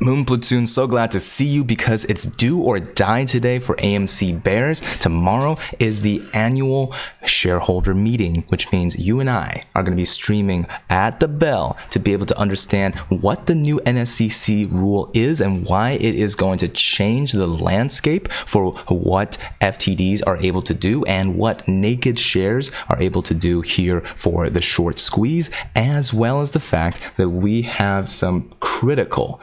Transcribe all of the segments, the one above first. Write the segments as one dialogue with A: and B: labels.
A: Moon Platoon, so glad to see you because it's do or die today for AMC Bears. Tomorrow is the annual shareholder meeting, which means you and I are going to be streaming at the bell to be able to understand what the new NSCC rule is and why it is going to change the landscape for what FTDs are able to do and what naked shares are able to do here for the short squeeze, as well as the fact that we have some critical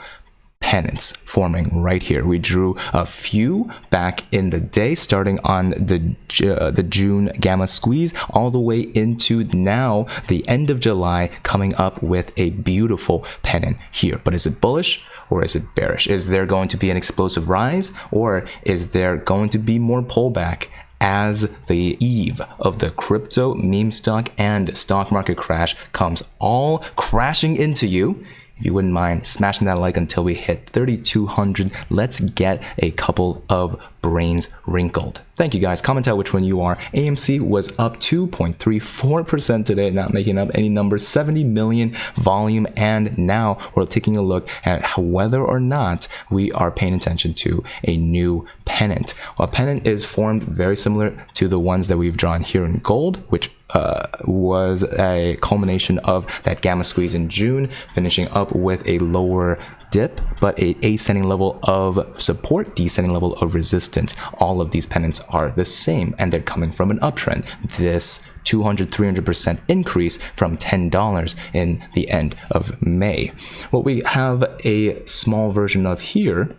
A: pennants forming right here. We drew a few back in the day, starting on the June gamma squeeze all the way into now the end of July, coming up with a beautiful pennant here. But is it bullish or is it bearish? Is there going to be an explosive rise, or is there going to be more pullback as the eve of the crypto, meme stock, and stock market crash comes all crashing into you? If you wouldn't mind smashing that like until we hit 3,200, let's get a couple of brains wrinkled. Thank you guys. Comment out which one you are. AMC was up 2.34% today, not making up any numbers, 70 million volume, and now we're taking a look at whether or not we are paying attention to a new pennant. Well, a pennant is formed very similar to the ones that we've drawn here in gold, which was a culmination of that gamma squeeze in June, finishing up with a lower dip, but a ascending level of support, descending level of resistance. All of these pennants are the same, and they're coming from an uptrend. This 200-300% increase from $10 in the end of May. What we have a small version of here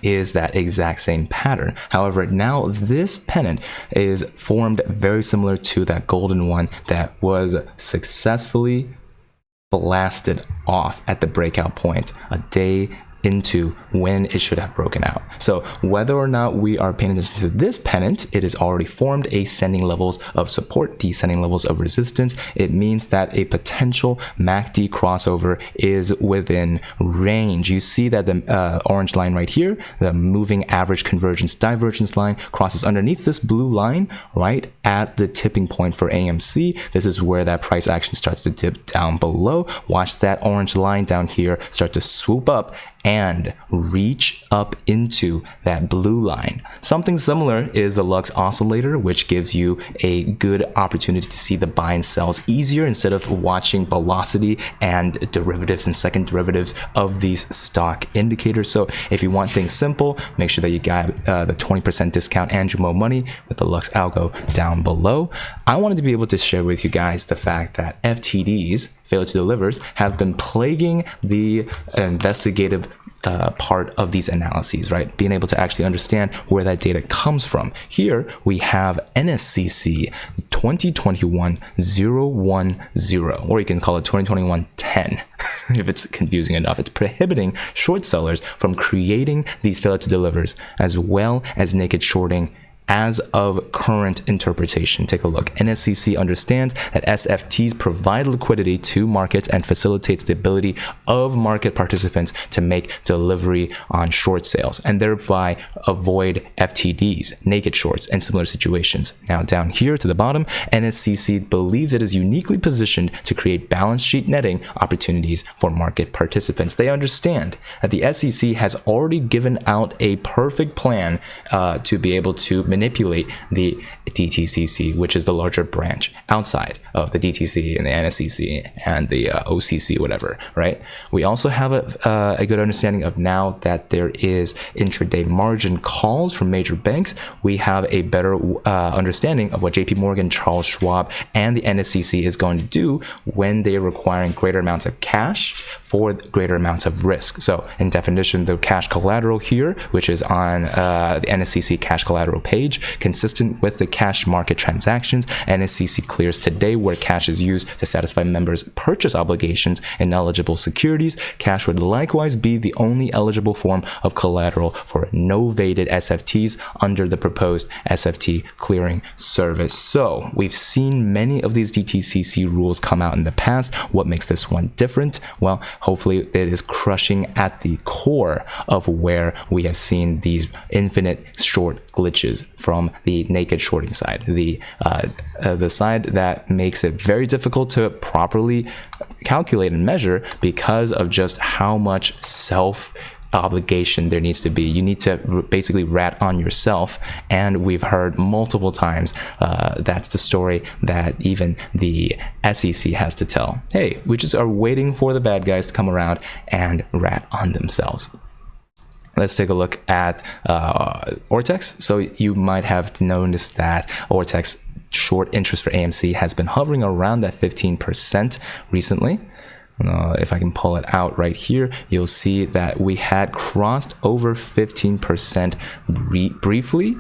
A: is that exact same pattern. However, now this pennant is formed very similar to that golden one that was successfully blasted off at the breakout point a day into when it should have broken out. So whether or not we are paying attention to this pennant, it has already formed ascending levels of support, descending levels of resistance. It means that a potential MACD crossover is within range. You see that the orange line right here, the moving average convergence divergence line, crosses underneath this blue line right at the tipping point for AMC. This is where that price action starts to dip down below. Watch that orange line down here start to swoop up and reach up into that blue line. Something similar is the Lux oscillator, which gives you a good opportunity to see the buy and sells easier instead of watching velocity and derivatives and second derivatives of these stock indicators. So if you want things simple, make sure that you got the 20% discount and your money with the Lux algo down below. I wanted to be able to share with you guys the fact that FTDs, failure to delivers, have been plaguing the investigative part of these analyses, right? Being able to actually understand where that data comes from. Here we have NSCC 2021-010, or you can call it 2021-10 if it's confusing enough. It's prohibiting short sellers from creating these failure to delivers as well as naked shorting as of current interpretation. Take a look. NSCC understands that SFTs provide liquidity to markets and facilitates the ability of market participants to make delivery on short sales and thereby avoid FTDs, naked shorts, and similar situations. Now down here to the bottom, NSCC believes it is uniquely positioned to create balance sheet netting opportunities for market participants. They understand that the SEC has already given out a perfect plan to be able to manipulate the DTCC, which is the larger branch outside of the DTC and the NSCC and the OCC, whatever, right? We also have a good understanding of now that there is intraday margin calls from major banks. We have a better understanding of what JP Morgan, Charles Schwab, and the NSCC is going to do when they are requiring greater amounts of cash for greater amounts of risk. So in definition, the cash collateral here, which is on the NSCC cash collateral page, consistent with the cash market transactions, NSCC clears today where cash is used to satisfy members' purchase obligations in eligible securities. Cash would likewise be the only eligible form of collateral for novated SFTs under the proposed SFT clearing service. So we've seen many of these DTCC rules come out in the past. What makes this one different? Well, hopefully it is crushing at the core of where we have seen these infinite short glitches from the naked shorting side, the side that makes it very difficult to properly calculate and measure because of just how much obligation there needs to be. You need to basically rat on yourself, and we've heard multiple times that's the story that even the SEC has to tell. Hey, we just are waiting for the bad guys to come around and rat on themselves. Let's take a look at Ortex. So you might have noticed that Ortex short interest for AMC has been hovering around that 15% recently. If I can pull it out right here, you'll see that we had crossed over 15% briefly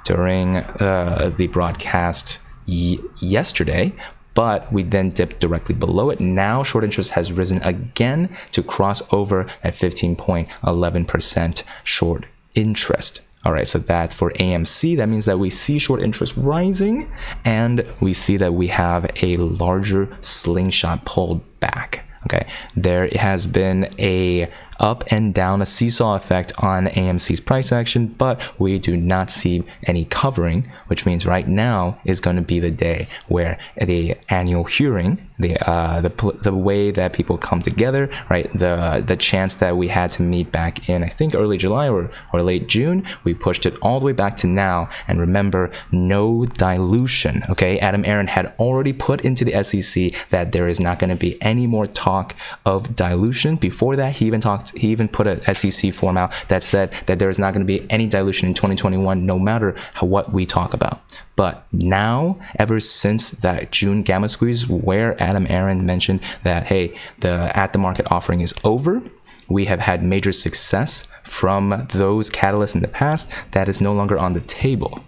A: during the broadcast yesterday, but we then dipped directly below it. Now short interest has risen again to cross over at 15.11% short interest. All right, so that's for AMC. That means that we see short interest rising, and we see that we have a larger slingshot pulled back. Okay, there has been a up and down, a seesaw effect on AMC's price action, but we do not see any covering, which means right now is going to be the day where the annual hearing, the way that people come together, right? The chance that we had to meet back in, I think, early July or late June, we pushed it all the way back to now. And remember, no dilution. Okay, Adam Aaron had already put into the SEC that there is not going to be any more talk of dilution. Before that, he even put a SEC form out that said that there is not going to be any dilution in 2021, no matter what we talk about. But now, ever since that June gamma squeeze, where Adam Aaron mentioned that, hey, the at-the-market offering is over, we have had major success from those catalysts in the past. That is no longer on the table.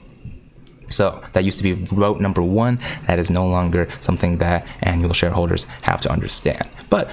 A: So that used to be route number one. That is no longer something that annual shareholders have to understand. But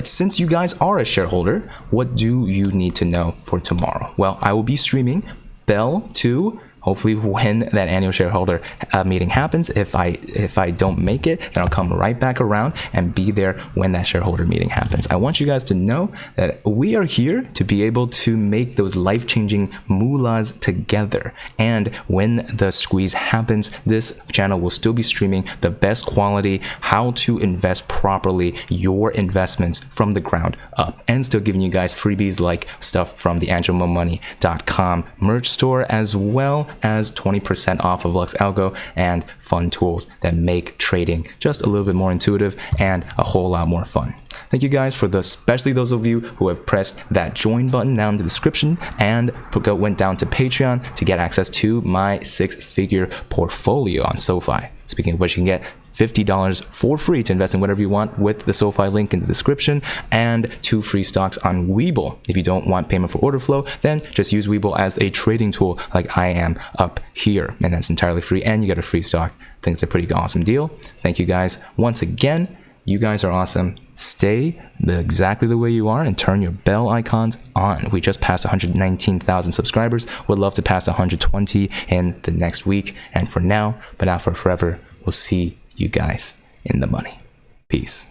A: since you guys are a shareholder, what do you need to know for tomorrow? Well, I will be streaming Bell 2. Hopefully when that annual shareholder meeting happens. If I don't make it, then I'll come right back around and be there when that shareholder meeting happens. I want you guys to know that we are here to be able to make those life-changing moolahs together. And when the squeeze happens, this channel will still be streaming the best quality, how to invest properly your investments from the ground up, and still giving you guys freebies like stuff from the AngelMoMoney.com merch store, as well as 20% off of Lux Algo and fun tools that make trading just a little bit more intuitive and a whole lot more fun. Thank you guys especially those of you who have pressed that join button down in the description and went down to Patreon to get access to my 6-figure portfolio on SoFi. Speaking of which, you can get $50 for free to invest in whatever you want with the SoFi link in the description, and 2 free stocks on Webull. If you don't want payment for order flow, then just use Webull as a trading tool like I am up here, and that's entirely free, and you get a free stock. I think it's a pretty awesome deal. Thank you guys once again. You guys are awesome. Stay exactly the way you are and turn your bell icons on. We just passed 119,000 subscribers. Would love to pass 120 in the next week. And for now, but not for forever, we'll see you guys in the money. Peace.